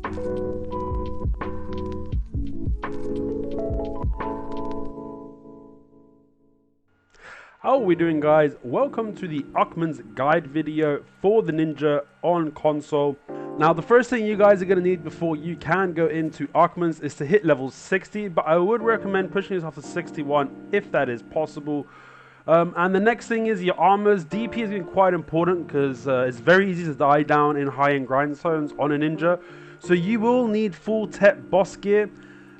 How are we doing, guys? Welcome to the Ackman's guide video for the Ninja on console. Now, the first thing you guys are going to need before you can go into Ackman's is to hit level 60, but I would recommend pushing yourself to 61 if that is possible. And the next thing is your armors. DP is quite important because it's very easy to die down in high-end grind zones on a Ninja. So you will need full Tet boss gear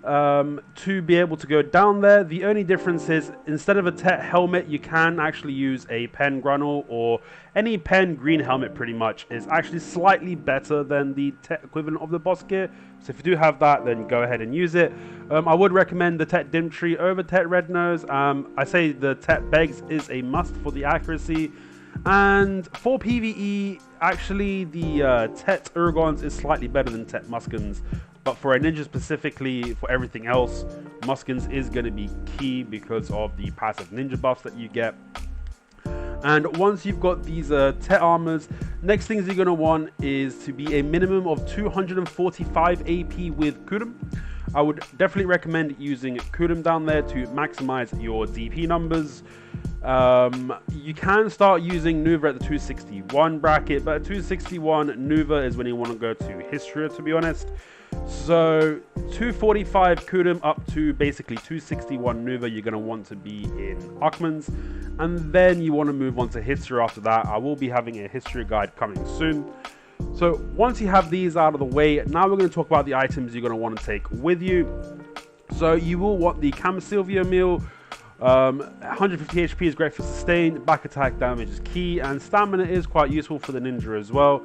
to be able to go down there. The only difference is instead of a Tet helmet, you can actually use a pen gruntle, or any pen green helmet pretty much is actually slightly better than the Tet equivalent of the boss gear. So if you do have that, then go ahead and use it. I would recommend the Tet dim tree over Tet red nose. I say the Tet begs is a must for the accuracy. And for PvE, actually the Tet Urgons is slightly better than Tet Muskins. But for a Ninja specifically, for everything else, Muskins is going to be key because of the passive Ninja buffs that you get. And once you've got these Tet armors, next things you're going to want is to be a minimum of 245 AP with Kurum. I would definitely recommend using Kurum down there to maximize your DP numbers. You can start using Nuva at the 261 bracket, but at 261 Nuva is when you want to go to Hystria, to be honest. So 245 Kurum up to basically 261 Nuva, you're going to want to be in Aakman's, and then you want to move on to Hystria after that. I will be having a Hystria guide coming soon. So once you have these out of the way, now we're going to talk about the items you're going to want to take with you. So you will want the Camasilvio meal. 150 HP is great for sustain, back attack damage is key, and stamina is quite useful for the Ninja as well.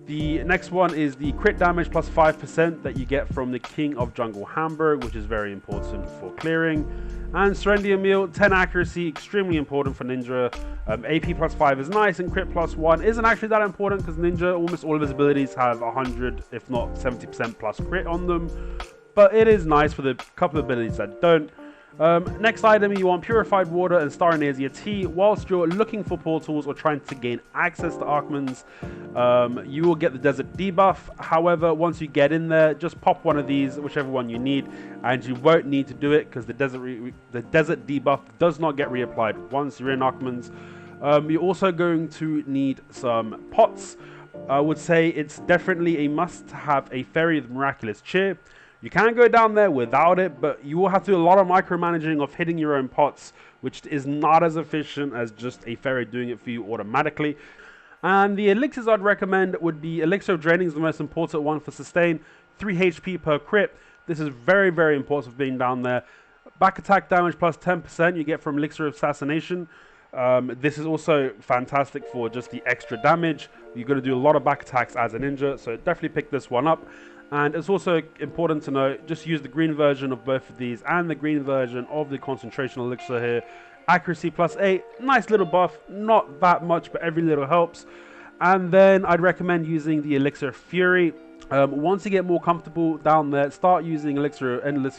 The next one is the crit damage plus 5% that you get from the King of Jungle Hamburg, which is very important for clearing. And Serendia meal, 10 accuracy, extremely important for Ninja. AP plus 5 is nice, and crit plus 1 isn't actually that important because Ninja, almost all of his abilities have 100, if not 70% plus crit on them. But it is nice for the couple of abilities that don't. Next item, you want Purified Water and Star Anasia Tea. Whilst you're looking for portals or trying to gain access to Aakman's, you will get the Desert debuff. However, once you get in there, just pop one of these, whichever one you need, and you won't need to do it because the Desert debuff does not get reapplied once you're in Aakman's. You're also going to need some pots. I would say it's definitely a must to have a Fairy of Miraculous Cheer. You can go down there without it, but you will have to do a lot of micromanaging of hitting your own pots, which is not as efficient as just a fairy doing it for you automatically. And the elixirs I'd recommend would be Elixir of Draining is the most important one for sustain, 3 HP per crit. This is very, very important for being down there. Back attack damage plus 10% you get from Elixir of Assassination. This is also fantastic for just the extra damage. You're going to do a lot of back attacks as a Ninja, so definitely pick this one up. And it's also important to know, just use the green version of both of these and the green version of the concentration elixir here. Accuracy plus 8, nice little buff, not that much, but every little helps. And then I'd recommend using the Elixir Fury. Once you get more comfortable down there, start using Elixir of Endless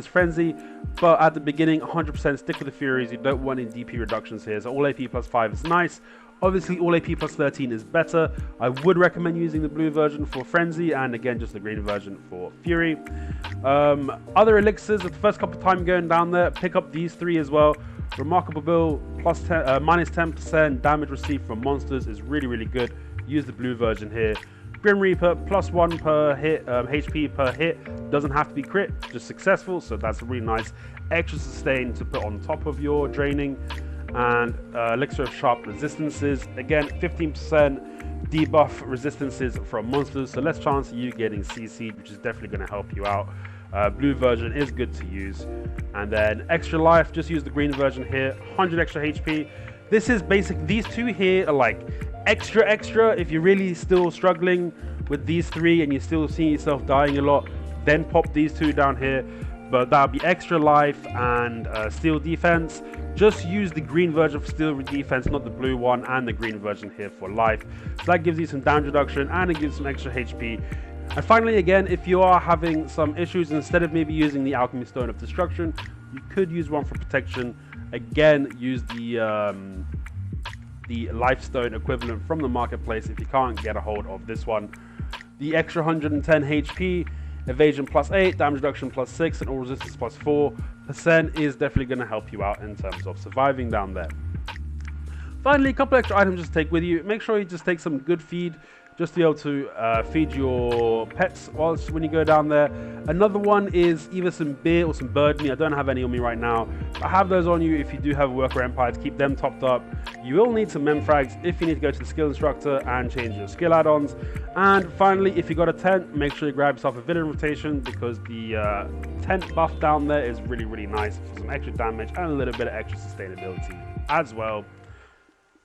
Frenzy, but at the beginning 100% stick with the Furies. You don't want any DP reductions here, so all AP plus 5 is nice. Obviously, all AP plus 13 is better. I would recommend using the blue version for Frenzy, and again, just the green version for Fury. Other elixirs, the first couple of times going down there, pick up these 3 as well. Remarkable Bill, minus 10% damage received from monsters is really, really good. Use the blue version here. Grim Reaper, plus 1 per hit, HP per hit. Doesn't have to be crit, just successful. So that's a really nice extra sustain to put on top of your draining. And Elixir of Sharp Resistances, again 15% debuff resistances from monsters, so less chance of you getting CC'd, which is definitely going to help you out. Blue version is good to use. And then extra life, just use the green version here, 100 extra HP. This is basic. These 2 here are like extra. If you're really still struggling with these 3 and you're still seeing yourself dying a lot, then pop these 2 down here. But that'll be extra life and steel defense. Just use the green version for steel defense, not the blue one, and the green version here for life. So that gives you some damage reduction and it gives some extra HP. And finally, again, if you are having some issues, instead of maybe using the Alchemy Stone of Destruction, you could use one for protection. Again, use the Life Stone equivalent from the marketplace if you can't get a hold of this one. The extra 110 HP, evasion +8, damage reduction +6, and all resistance +4% is definitely going to help you out in terms of surviving down there. Finally, a couple extra items just take with you. Make sure you just take some good feed, just to be able to feed your pets whilst when you go down there. Another one is either some beer or some bird meat. I don't have any on me right now. I have those on you if you do have a worker empire to keep them topped up. You will need some memfrags if you need to go to the skill instructor and change your skill add-ons. And finally, if you got a tent, make sure you grab yourself a villain rotation, because the tent buff down there is really, really nice for some extra damage and a little bit of extra sustainability as well.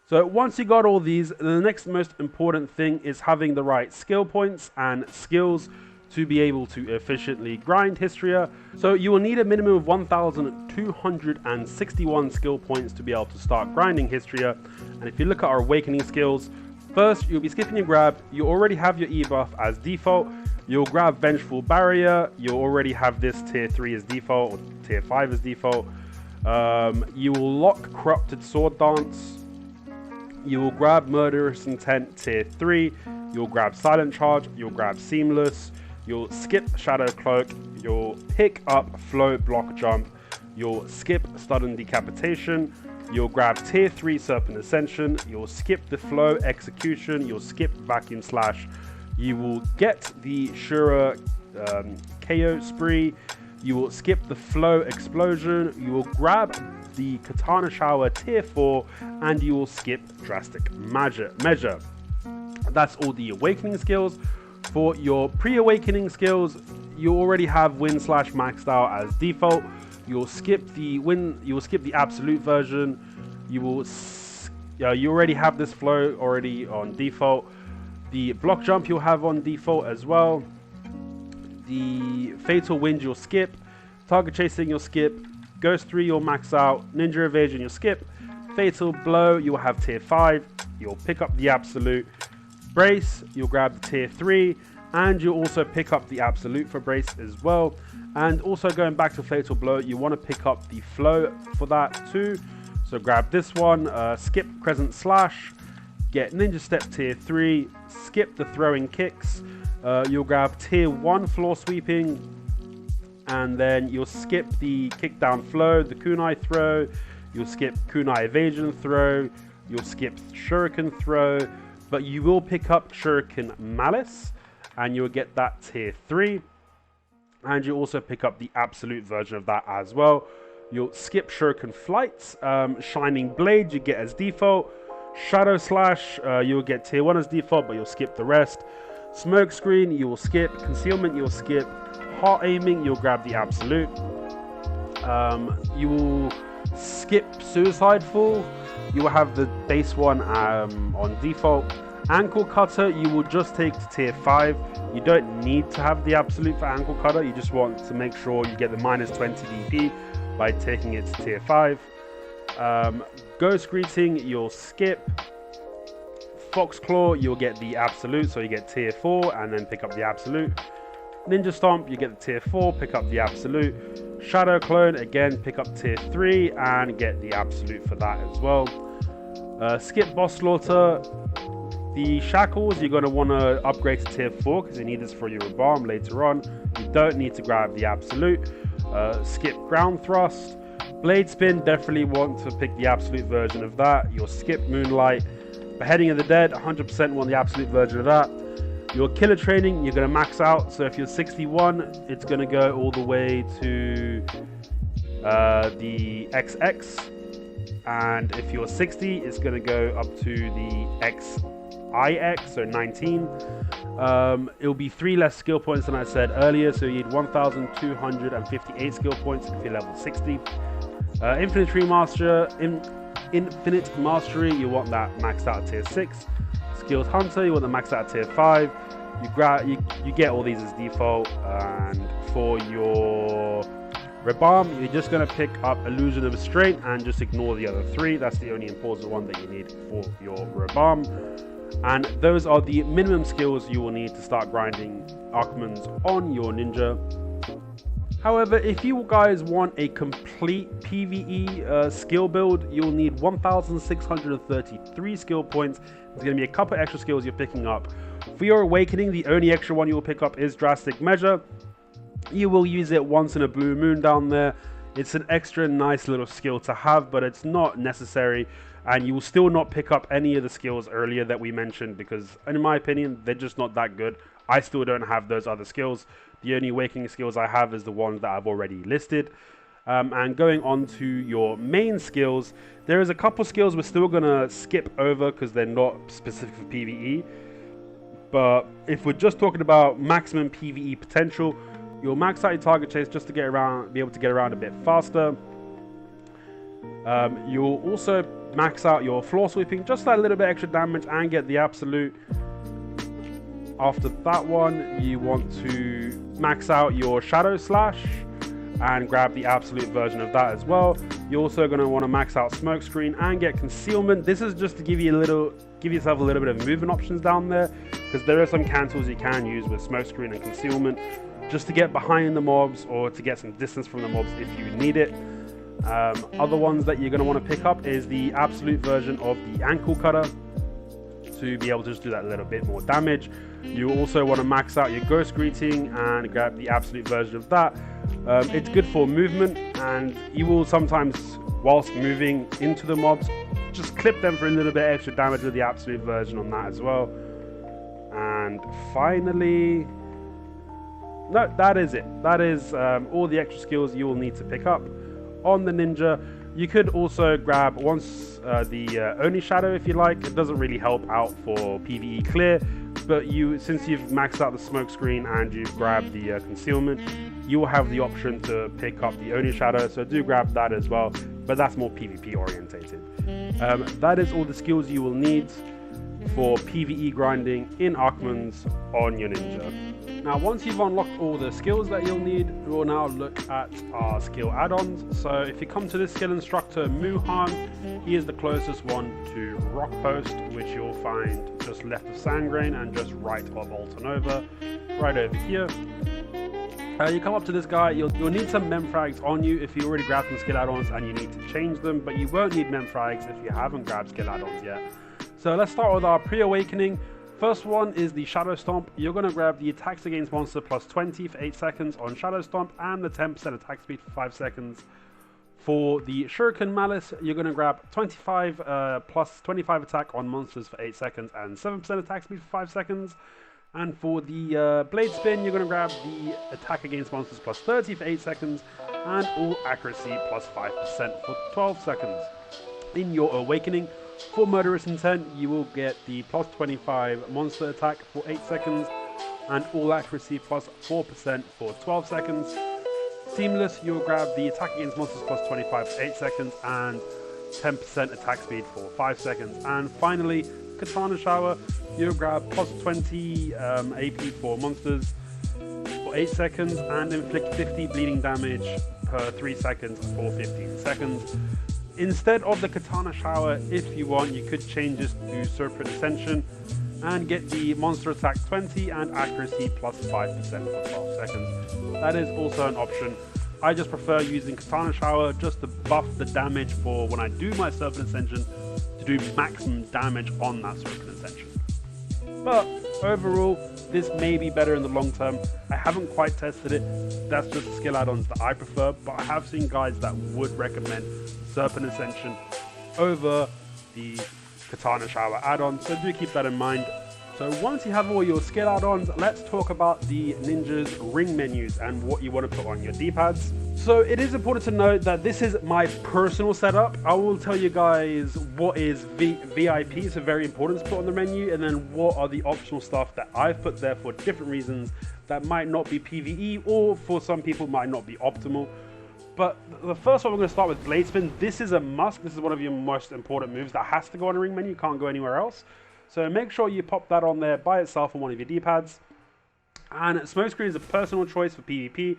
So once you got all these, the next most important thing is having the right skill points and skills to be able to efficiently grind Hystria. So you will need a minimum of 1,261 skill points to be able to start grinding Hystria. And if you look at our awakening skills, first you'll be skipping your grab. You already have your E buff as default. You'll grab Vengeful Barrier. You'll already have this tier 3 as default, or tier 5 as default. You will lock Corrupted Sword Dance. You will grab Murderous Intent tier 3, you'll grab Silent Charge, you'll grab Seamless, you'll skip Shadow Cloak, you'll pick up Flow Block Jump, you'll skip Sudden Decapitation, you'll grab tier 3 Serpent Ascension, you'll skip the Flow Execution, you'll skip Vacuum Slash, you will get the Shura KO Spree, you will skip the Flow Explosion, you will grab the Katana Shower tier 4, and you will skip Drastic Measure. That's all the awakening skills. For your pre-awakening skills, you already have Wind Slash maxed out as default. You'll skip the absolute version. You already have this flow already on default. The block jump you'll have on default as well. The Fatal Wind you'll skip. Target chasing you'll skip. Ghost 3 you'll max out, Ninja Evasion you'll skip, Fatal Blow you'll have tier 5, you'll pick up the Absolute. Brace you'll grab the tier 3, and you'll also pick up the Absolute for Brace as well. And also going back to Fatal Blow, you want to pick up the Flow for that too. So grab this one, skip Crescent Slash, get Ninja Step tier 3, skip the Throwing Kicks, you'll grab tier 1 Floor Sweeping, and then you'll skip the Kickdown Flow, the Kunai Throw, you'll skip Kunai Evasion Throw, you'll skip Shuriken Throw, but you will pick up Shuriken Malice, and you'll get that tier 3, and you also pick up the absolute version of that as well. You'll skip Shuriken Flights, Shining Blade you get as default, Shadow Slash you'll get tier 1 as default, but you'll skip the rest. Smoke Screen you will skip, Concealment you'll skip, Heart Aiming you'll grab the absolute. You will skip Suicide Fall, you will have the base one on default. Ankle Cutter you will just take to tier 5. You don't need to have the absolute for Ankle Cutter, you just want to make sure you get the minus 20 DP by taking it to tier 5. Ghost Greeting you'll skip. Fox Claw you'll get the absolute, so you get tier 4 and then pick up the absolute. Ninja Stomp you get the tier 4, pick up the absolute. Shadow Clone again, pick up tier 3 and get the absolute for that as well. Skip Boss Slaughter. The Shackles you're going to want to upgrade to tier 4 because you need this for your Rebalm later on. You don't need to grab the absolute. Skip Ground Thrust. Blade Spin, definitely want to pick the absolute version of that. You'll skip Moonlight. Beheading of the Dead, 100% want the absolute version of that. Your Killer Training, you're going to max out. So if you're 61, it's going to go all the way to the XX. And if you're 60, it's going to go up to the XIX, so 19. It'll be 3 less skill points than I said earlier. So you need 1,258 skill points if you're level 60. Infinite Mastery, you want that maxed out at tier 6. Skilled Hunter, you want the maxed out at tier 5. You get all these as default. And for your Rebalm, you're just going to pick up Illusion of Restraint and just ignore the other 3. That's the only important one that you need for your Rebalm. And those are the minimum skills you will need to start grinding Ackmans on your ninja. However, if you guys want a complete PvE skill build, you'll need 1,633 skill points. There's going to be a couple extra skills you're picking up. For your awakening, the only extra one you'll pick up is drastic measure. You will use it once in a blue moon down there. It's an extra nice little skill to have, but it's not necessary, and you will still not pick up any of the skills earlier that we mentioned because, in my opinion, they're just not that good. I still don't have those other skills. The only awakening skills I have is the ones that I've already listed. And going on to your main skills, there is a couple skills we're still going to skip over because they're not specific for PvE. But if we're just talking about maximum PvE potential, you'll max out your target chase just to be able to get around a bit faster. You'll also max out your floor sweeping, just that little bit extra damage, and get the absolute. After that one, you want to max out your shadow slash and grab the absolute version of that as well. You're also going to want to max out smoke screen and get concealment. This is just to give yourself a little bit of movement options down there, because there are some cancels you can use with smoke screen and concealment just to get behind the mobs or to get some distance from the mobs if you need it. Other ones that you're going to want to pick up is the absolute version of the ankle cutter to be able to just do that little bit more damage. You also want to max out your ghost greeting and grab the absolute version of that. It's good for movement, and you will sometimes, whilst moving into the mobs, just clip them for a little bit extra damage with the absolute version on that as well. And finally, no, that is it. That is all the extra skills you will need to pick up on the ninja. You could also grab once the Oni Shadow if you like. It doesn't really help out for PvE clear, but since you've maxed out the smoke screen and you've grabbed the concealment, you will have the option to pick up the Oni Shadow, so do grab that as well, but that's more PvP orientated. That is all the skills you will need for PvE grinding in Ackman's on your ninja. Now, once you've unlocked all the skills that you'll need, we'll now look at our skill add-ons. So if you come to this skill instructor, Muhan, he is the closest one to Rock Post, which you'll find just left of Sangrain and just right of Altanova, right over here. You come up to this guy, you'll need some memfrags on you if you already grabbed some skill add-ons and you need to change them, but you won't need memfrags if you haven't grabbed skill add-ons yet. So let's start with our pre-awakening. First one is the Shadow Stomp. You're going to grab the attacks against monster plus 20 for 8 seconds on Shadow Stomp and the 10% attack speed for 5 seconds. For the Shuriken Malice, you're going to grab 25 plus 25 attack on monsters for 8 seconds and 7% attack speed for 5 seconds. And for the Blade Spin, you're going to grab the attack against monsters plus 30 for 8 seconds and all accuracy plus 5% for 12 seconds. In your awakening, for Murderous Intent, you will get the plus 25 monster attack for 8 seconds and all accuracy plus 4% for 12 seconds. Seamless, you'll grab the attack against monsters plus 25 for 8 seconds and 10% attack speed for 5 seconds. And finally, Katana Shower, you'll grab plus 20 AP for monsters for 8 seconds and inflict 50 bleeding damage per 3 seconds for 15 seconds. Instead of the Katana Shower, if you want, you could change this to Serpent Ascension and get the monster attack 20 and accuracy plus 5% for 12 seconds. That is also an option. I just prefer using Katana Shower just to buff the damage for when I do my Serpent Ascension to do maximum damage on that Serpent Ascension. But overall, this may be better in the long term. I haven't quite tested it. That's just the skill add-ons that I prefer, but I have seen guys that would recommend Serpent Ascension over the Katana Shower add-on, so do keep that in mind. So once you have all your skill add-ons, let's talk about the ninja's ring menus and what you want to put on your D-pads. So it is important to note that this is my personal setup. I will tell you guys what is VIP, so very important to put on the menu, and then what are the optional stuff that I've put there for different reasons that might not be PvE or for some people might not be optimal. But the first one, we're going to start with Blade Spin. This is a must. This is one of your most important moves that has to go on a ring menu. You can't go anywhere else. So make sure you pop that on there by itself on one of your D-pads. And Smokescreen is a personal choice for PvP.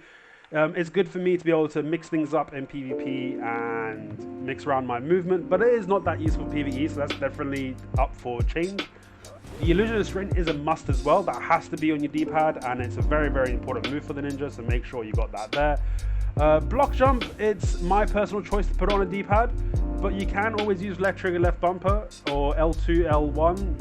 It's good for me to be able to mix things up in PvP and mix around my movement, but it is not that useful for PvE, so that's definitely up for change. The illusionist ring is a must as well. That has to be on your D-pad, and it's a very, very important move for the ninja, so make sure you got that there. Block jump, it's my personal choice to put on a D-pad, but you can always use left trigger, left bumper, or L2, L1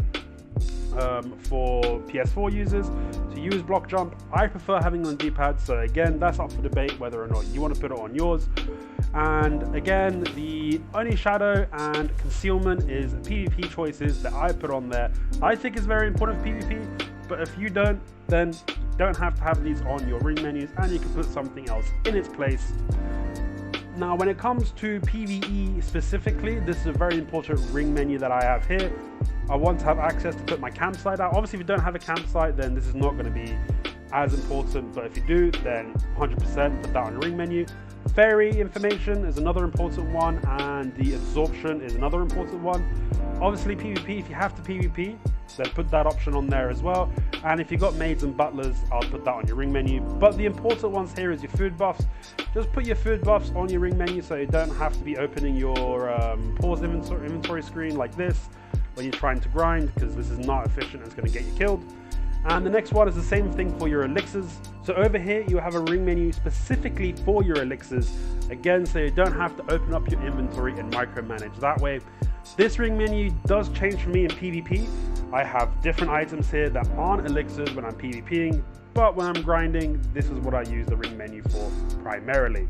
for PS4 users to use block jump. I prefer having it on D-pad, so again, that's up for debate whether or not you want to put it on yours. And again, the only shadow and concealment is PvP choices that I put on there. I think it's very important for PvP, but if you don't, then you don't have to have these on your ring menus, and you can put something else in its place. Now, when it comes to PvE specifically, this is a very important ring menu that I have here. I want to have access to put my campsite out. Obviously, if you don't have a campsite, then this is not going to be as important, but if you do, then 100% put that on your ring menu. Fairy information is another important one, and the absorption is another important one. Obviously, PvP, if you have to PvP, then put that option on there as well. And if you've got maids and butlers, I'll put that on your ring menu. But the important ones here is your food buffs. Just put your food buffs on your ring menu so you don't have to be opening your pause inventory screen like this when you're trying to grind, because this is not efficient, it's going to get you killed. And the next one is the same thing for your elixirs. So over here you have a ring menu specifically for your elixirs, again, so you don't have to open up your inventory and micromanage that way. This ring menu does change for me in PvP. I have different items here that aren't elixirs when I'm PvPing, but when I'm grinding, this is what I use the ring menu for primarily.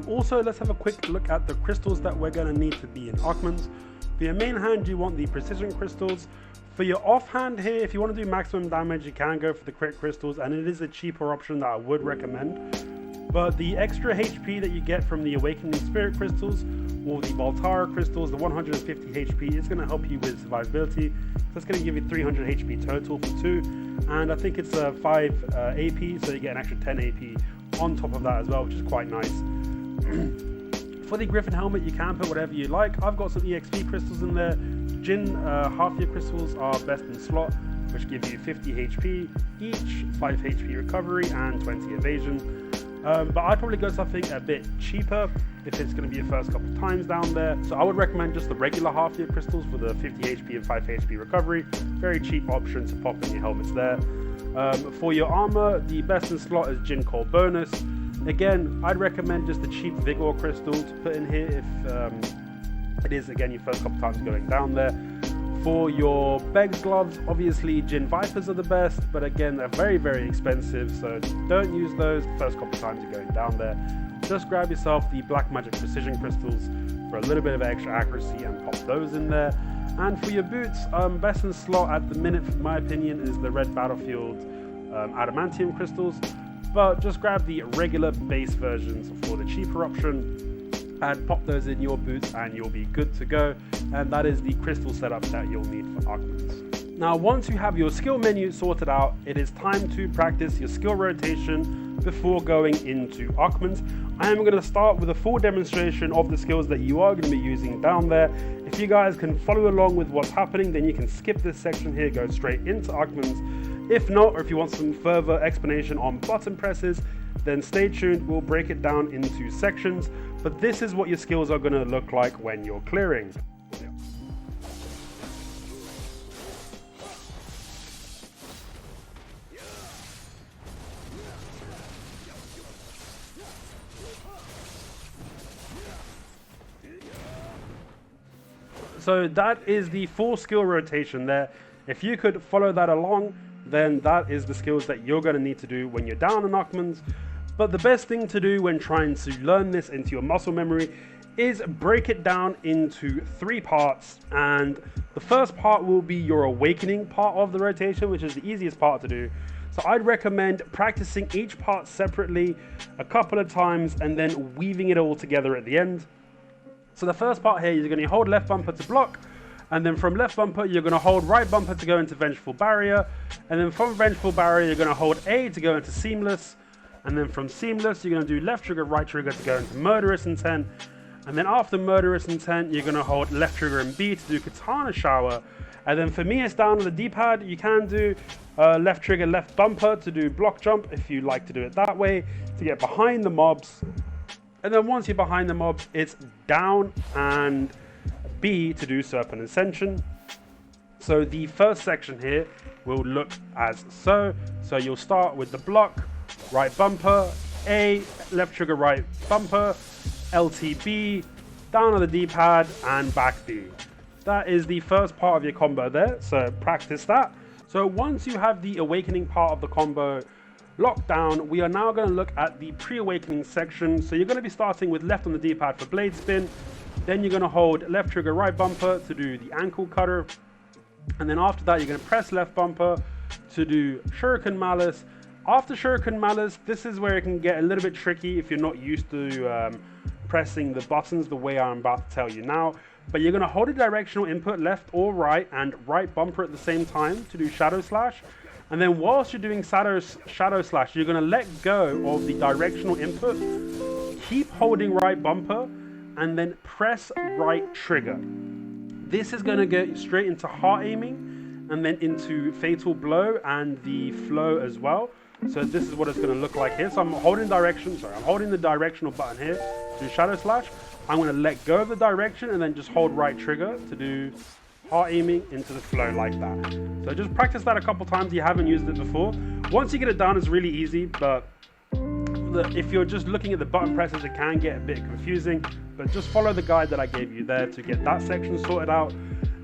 Also, let's have a quick look at the crystals that we're going to need to be in Aakman's. For your main hand, you want the precision crystals. For your offhand here, if you want to do maximum damage, you can go for the crit crystals, and it is a cheaper option that I would recommend. But the extra HP that you get from the awakening spirit crystals or the Voltara crystals, the 150 HP, is going to help you with survivability. So it's going to give you 300 HP total for 2, and I think it's 5 AP, so you get an extra 10 AP on top of that as well, which is quite nice. For the Griffin helmet, you can put whatever you like. I've got some EXP crystals in there. Jin half-year crystals are best in slot, which give you 50 HP each, 5 HP recovery, and 20 evasion. But I'd probably go something a bit cheaper if it's going to be your first couple times down there. So I would recommend just the regular half-year crystals for the 50 HP and 5 HP recovery. Very cheap option to pop in your helmets there. For your armor, the best in slot is Jin Cold bonus. Again, I'd recommend just the cheap Vigor crystal to put in here if it is, again, your first couple times going down there. For your Beg's gloves, obviously Jin Vipers are the best, but again, they're very, very expensive, so don't use those the first couple times you're going down there. Just grab yourself the Black Magic Precision crystals for a little bit of extra accuracy and pop those in there. And for your boots, best in slot at the minute, in my opinion, is the Red Battlefield Adamantium crystals. But just grab the regular base versions for the cheaper option and pop those in your boots and you'll be good to go. And that is the crystal setup that you'll need for Ackman's. Now, once you have your skill menu sorted out, it is time to practice your skill rotation before going into Ackman's. I am going to start with a full demonstration of the skills that you are going to be using down there. If you guys can follow along with what's happening, then you can skip this section here, go straight into Ackman's. If not, or if you want some further explanation on button presses, then stay tuned, we'll break it down into sections. But this is what your skills are going to look like when you're clearing. So that is the full skill rotation there. If you could follow that along, then that is the skills that you're going to need to do when you're down in Ackman's. But the best thing to do when trying to learn this into your muscle memory is break it down into 3 parts. And the first part will be your awakening part of the rotation, which is the easiest part to do. So I'd recommend practicing each part separately a couple of times and then weaving it all together at the end. So the first part here, you're going to hold left bumper to block. And then from left bumper, you're going to hold right bumper to go into Vengeful Barrier. And then from Vengeful Barrier, you're going to hold A to go into Seamless. And then from Seamless, you're going to do left trigger, right trigger to go into Murderous Intent. And then after Murderous Intent, you're going to hold left trigger and B to do Katana Shower. And then for me, it's down on the D-pad. You can do left trigger, left bumper to do block jump if you like to do it that way, to get behind the mobs. And then once you're behind the mobs, it's down and B to do Serpent Ascension. So the first section here will look as so. So you'll start with the block, right bumper, A, left trigger right bumper, LTB, down on the D-pad, and back B. That is the first part of your combo there, so practice that. So once you have the awakening part of the combo locked down, we are now going to look at the pre-awakening section. So you're going to be starting with left on the D-pad for blade spin, then you're going to hold left trigger right bumper to do the ankle cutter, and then after that you're going to press left bumper to do shuriken malice. After shuriken malice, this is where it can get a little bit tricky if you're not used to pressing the buttons the way I'm about to tell you now. But you're going to hold a directional input left or right and right bumper at the same time to do shadow slash. And then whilst you're doing shadow slash, you're going to let go of the directional input, keep holding right bumper, and then press right trigger. This is going to get straight into heart aiming and then into fatal blow and the flow as well. So this is what it's going to look like here. So I'm holding the directional button here to do shadow slash. I'm going to let go of the direction and then just hold right trigger to do heart aiming into the flow like that. So just practice that a couple times if you haven't used it before. Once you get it down, it's really easy, but if you're just looking at the button presses, it can get a bit confusing, but just follow the guide that I gave you there to get that section sorted out.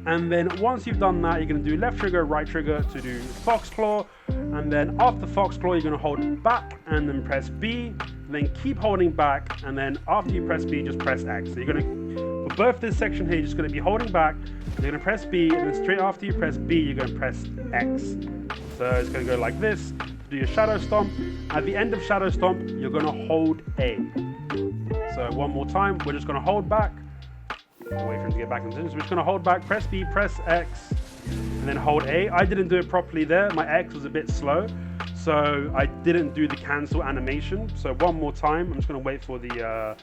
And then once you've done that, you're going to do left trigger, right trigger to do fox claw. And then after fox claw, you're going to hold back and then press B, and then keep holding back. And then after you press B, just press X. So you're going to, for both this section here, you're just going to be holding back. You're going to press B, and then straight after you press B, you're going to press X. So it's going to go like this. Do your shadow stomp. At the end of shadow stomp, you're going to hold A. So one more time, we're just going to hold back. Wait for him to get back into this. We're just going to hold back, press B, press X, and then hold A. I didn't do it properly there. My X was a bit slow, so I didn't do the cancel animation. So one more time, I'm just going to wait for the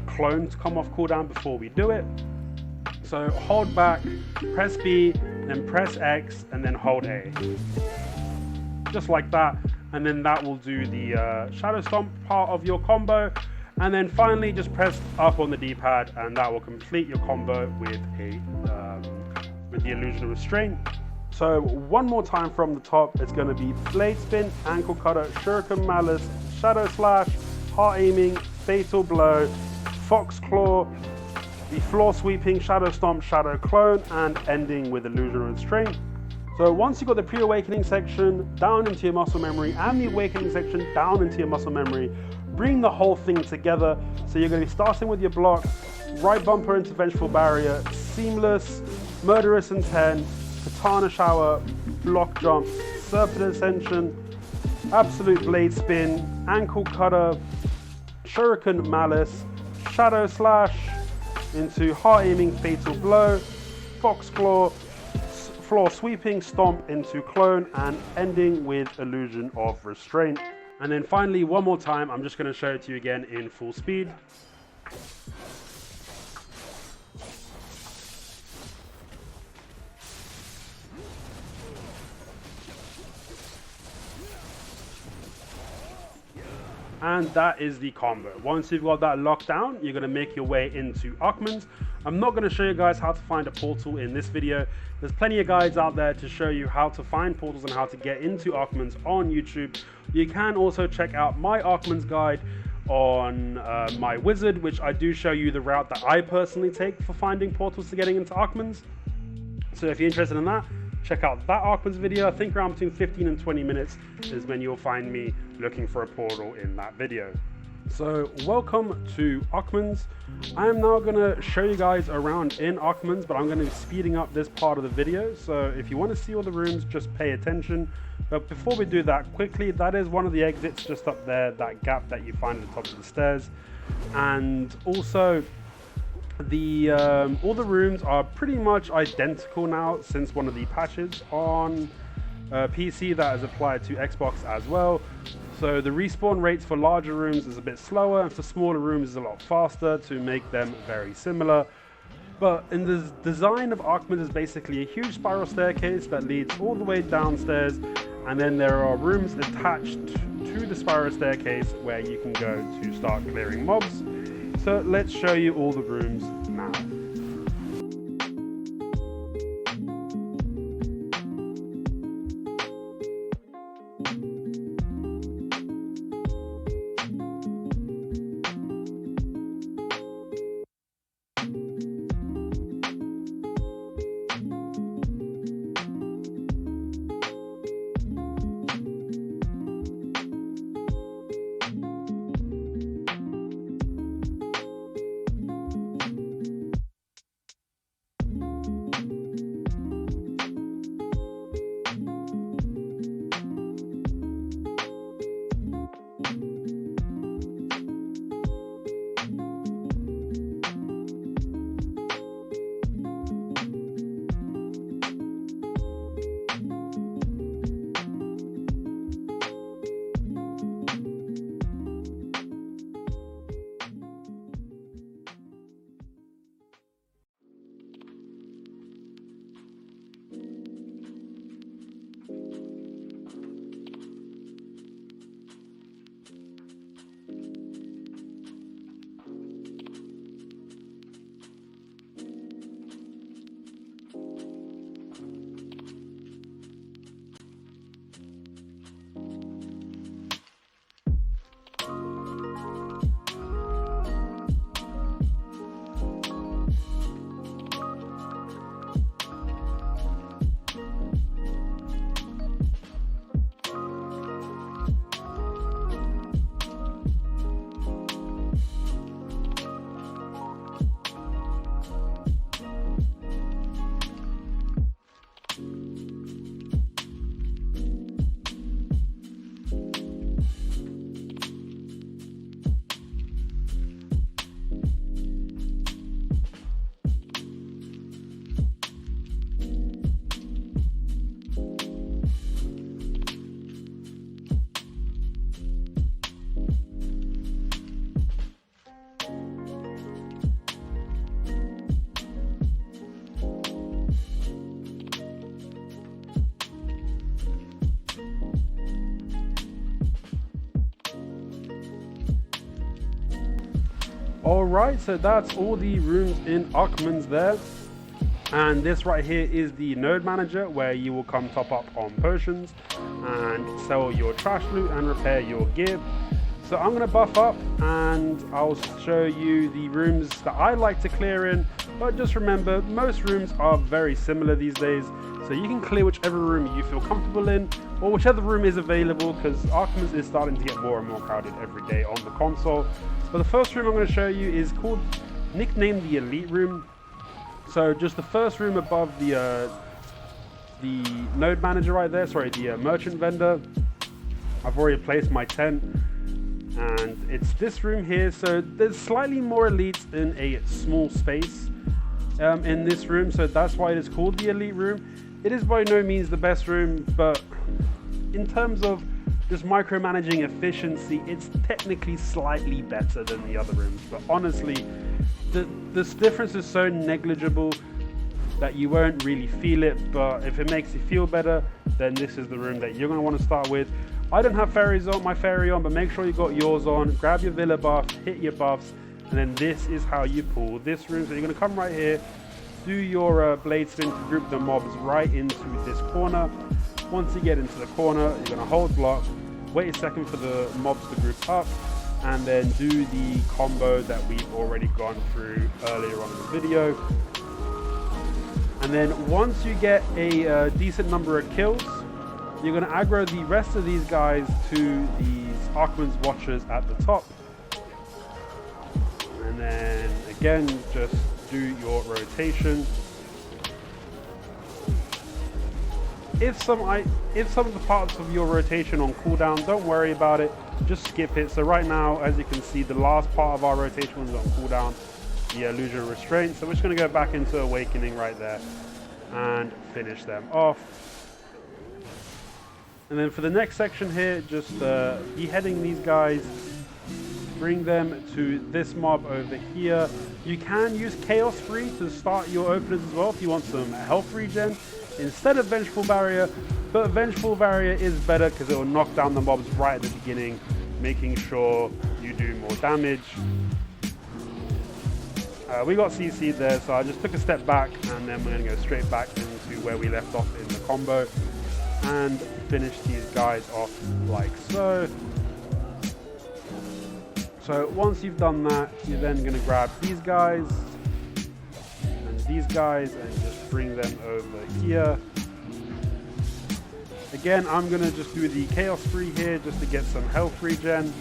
clone to come off cooldown before we do it. So hold back, press B, then press X, and then hold A. Just like that, and then that will do the shadow stomp part of your combo. And then finally just press up on the D-pad and that will complete your combo with the illusion of restraint. So one more time from the top, it's going to be blade spin, ankle cutter, shuriken malice, shadow slash, heart aiming, fatal blow, fox claw, the floor sweeping, shadow stomp, shadow clone, and ending with illusion of restraint. So once you've got the pre-awakening section down into your muscle memory and the awakening section down into your muscle memory, bring the whole thing together. So you're going to be starting with your block, right bumper into vengeful barrier, seamless, murderous intent, katana shower, block jump, serpent ascension, absolute blade spin, ankle cutter, shuriken malice, shadow slash into heart aiming fatal blow, fox claw, floor sweeping stomp into clone, and ending with illusion of restraint. And then finally, one more time, I'm just going to show it to you again in full speed. And that is the combo. Once you've got that locked down, you're going to make your way into Ackman's. I'm not going to show you guys how to find a portal in this video. There's plenty of guides out there to show you how to find portals and how to get into Ackman's on YouTube. You can also check out my Ackman's guide on my wizard, which I do show you the route that I personally take for finding portals to getting into Ackman's. So if you're interested in that, check out that Ackman's video. I think around between 15 and 20 minutes is when you'll find me looking for a portal in that video. So welcome to Ackman's. I am now going to show you guys around in Ackman's, but I'm going to be speeding up this part of the video. So if you want to see all the rooms, just pay attention. But before we do that, quickly, that is one of the exits just up there, that gap that you find at the top of the stairs. And also, all the rooms are pretty much identical now since one of the patches on PC that is applied to Xbox as well. So the respawn rates for larger rooms is a bit slower, and for smaller rooms is a lot faster to make them very similar. But in the design of Ackman is basically a huge spiral staircase that leads all the way downstairs, and then there are rooms attached to the spiral staircase where you can go to start clearing mobs. So let's show you all the rooms now. Alright, so that's all the rooms in Aakman's there. And this right here is the node manager, where you will come top up on potions and sell your trash loot and repair your gear. So I'm going to buff up and I'll show you the rooms that I like to clear in. But just remember, most rooms are very similar these days. So you can clear whichever room you feel comfortable in, or whichever room is available, because Aakman's is starting to get more and more crowded every day on the console. But the first room I'm going to show you is nicknamed the Elite Room. So just the first room above the node manager right there, sorry, the merchant vendor. I've already placed my tent, and it's this room here. So there's slightly more elites in a small space in this room, so that's why it is called the Elite Room. It is by no means the best room, but in terms of just micromanaging efficiency, it's technically slightly better than the other rooms. But honestly, this difference is so negligible that you won't really feel it. But if it makes you feel better, then this is the room that you're going to want to start with. I don't have my fairy on, but make sure you got yours on. Grab your villa buff, hit your buffs, and then this is how you pull this room. So you're going to come right here, do your blade spin to group the mobs right into this corner. Once you get into the corner, you're going to hold block, wait a second for the mobs to group up, and then do the combo that we've already gone through earlier on in the video. And then once you get a decent number of kills, you're going to aggro the rest of these guys to these Aakman's watchers at the top. And then again, just do your rotation. If some of the parts of your rotation on cooldown, don't worry about it, just skip it. So right now, as you can see, the last part of our rotation was on cooldown, the illusion of restraint. So we're just going to go back into awakening right there and finish them off. And then for the next section here, just beheading these guys, bring them to this mob over here. You can use Chaos Free to start your openers as well if you want some health regen instead of Vengeful Barrier, but Vengeful Barrier is better because it will knock down the mobs right at the beginning, making sure you do more damage. We got CC'd there, so I just took a step back, and then we're going to go straight back into where we left off in the combo and finish these guys off like so. So once you've done that, you're then going to grab these guys and these guys and just bring them over here. Again, I'm going to just do the Chaos Free here just to get some health regen.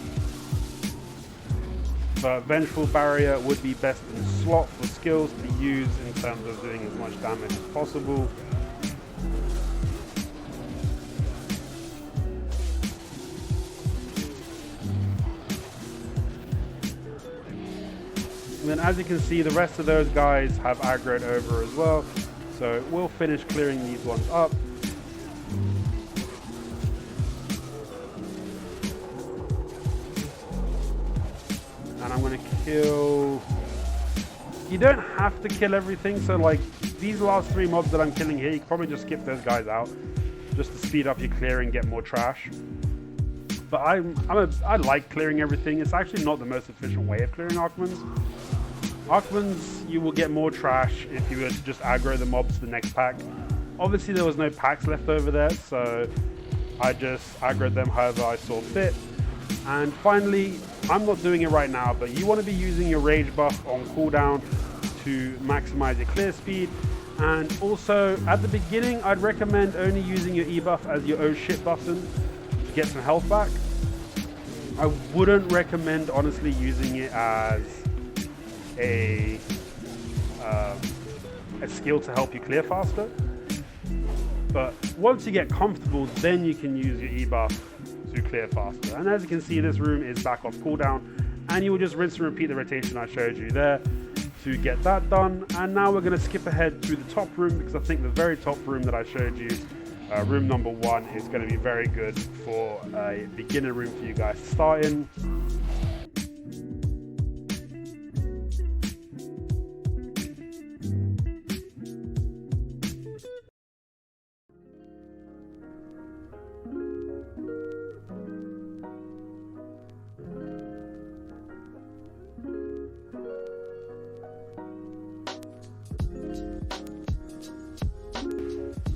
But Vengeful Barrier would be best in slot for skills to use in terms of doing as much damage as possible. And then as you can see, the rest of those guys have aggroed over as well. So we'll finish clearing these ones up. And I'm going to kill... You don't have to kill everything. So like these last 3 mobs that I'm killing here, you can probably just skip those guys out just to speed up your clearing, get more trash. But I like clearing everything. It's actually not the most efficient way of clearing Aakman's. Aakman's, you will get more trash if you were to just aggro the mobs to the next pack. Obviously there was no packs left over there, so I just aggroed them however I saw fit. And finally, I'm not doing it right now, but you want to be using your rage buff on cooldown to maximize your clear speed. And also at the beginning, I'd recommend only using your E buff as your oh shit button to get some health back. I wouldn't recommend honestly using it as a skill to help you clear faster. But once you get comfortable, then you can use your E buff to clear faster. And as you can see, this room is back off cooldown, and you will just rinse and repeat the rotation I showed you there to get that done. And now we're going to skip ahead to the top room, because I think the very top room that I showed you, room number 1, is going to be very good for a beginner room for you guys to start in.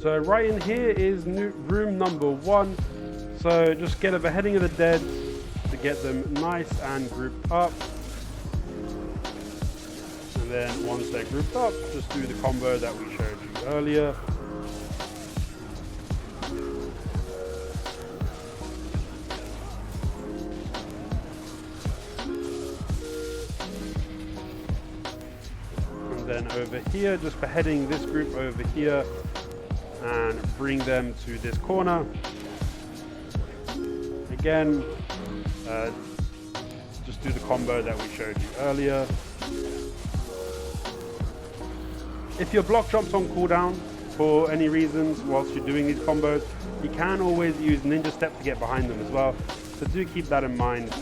So right in here is room number 1. So just get a beheading of the dead to get them nice and grouped up. And then once they're grouped up, just do the combo that we showed you earlier. And then over here, just beheading this group over here and bring them to this corner. Again, just do the combo that we showed you earlier. If your block drops on cooldown for any reasons whilst you're doing these combos, you can always use ninja step to get behind them as well. So do keep that in mind.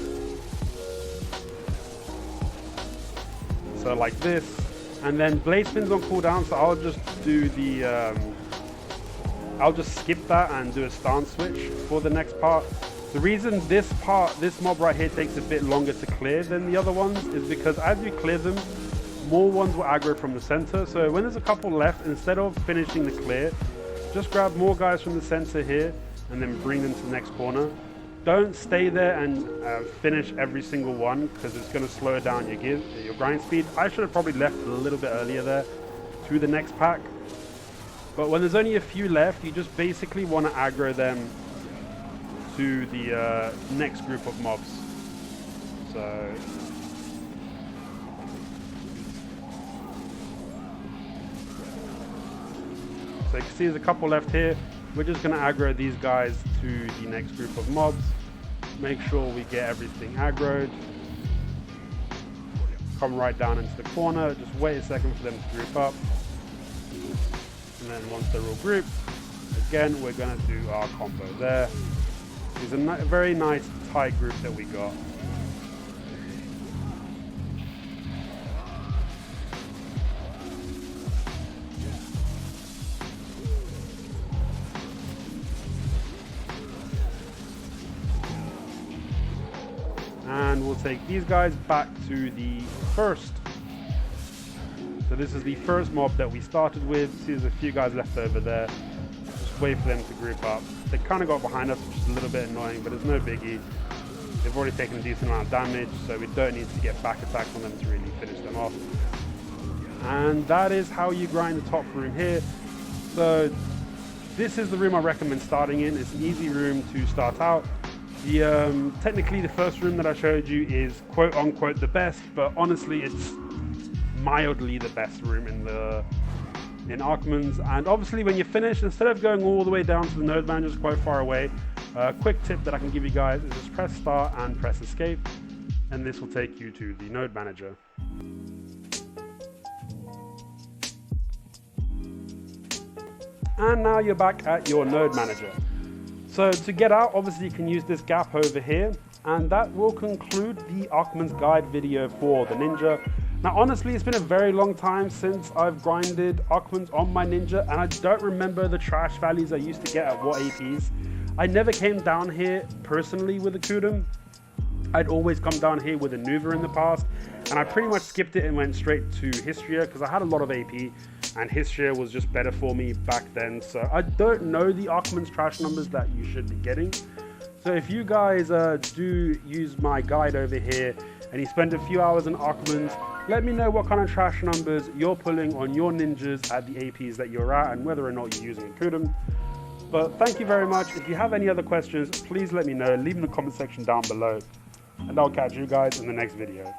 So like this, and then blade spins on cooldown. So I'll just do the, I'll just skip that and do a stance switch for the next part. The reason this mob right here takes a bit longer to clear than the other ones is because as you clear them, more ones will aggro from the center. So when there's a couple left, instead of finishing the clear, just grab more guys from the center here and then bring them to the next corner. Don't stay there and finish every single one, because it's going to slow down your grind speed. I should have probably left a little bit earlier there to the next pack. But when there's only a few left, you just basically want to aggro them to the next group of mobs. So you can see there's a couple left here. We're just going to aggro these guys to the next group of mobs. Make sure we get everything aggroed. Come right down into the corner. Just wait a second for them to group up. And then once they're all grouped, again, we're going to do our combo there. It's a very nice tight group that we got. And we'll take these guys back to the first. So this is the first mob that we started with. See, there's a few guys left over there. Just wait for them to group up. They kind of got behind us, which is a little bit annoying, but it's no biggie. They've already taken a decent amount of damage, so we don't need to get back attacks on them to really finish them off. And that is how you grind the top room here. So this is the room I recommend starting in. It's an easy room to start out. Technically the first room that I showed you is quote unquote the best, but honestly it's mildly the best room in Aakman's. And obviously when you're finished, instead of going all the way down to the node managers quite far away, a quick tip that I can give you guys is just press start and press escape, and this will take you to the node manager. And now you're back at your node manager. So to get out, obviously you can use this gap over here, and that will conclude the Aakman's guide video for the ninja. Now honestly, it's been a very long time since I've grinded Aakman's on my ninja, and I don't remember the trash values I used to get at what APs. I never came down here personally with a Kudum. I'd always come down here with a Nuva in the past, and I pretty much skipped it and went straight to Hystria because I had a lot of AP, and Hystria was just better for me back then. So I don't know the Aakman's trash numbers that you should be getting. So if you guys do use my guide over here and you spend a few hours in Aakman's, let me know what kind of trash numbers you're pulling on your ninjas at the APs that you're at, and whether or not you're using a Kudum. But thank you very much. If you have any other questions, please let me know. Leave in the comment section down below, and I'll catch you guys in the next video.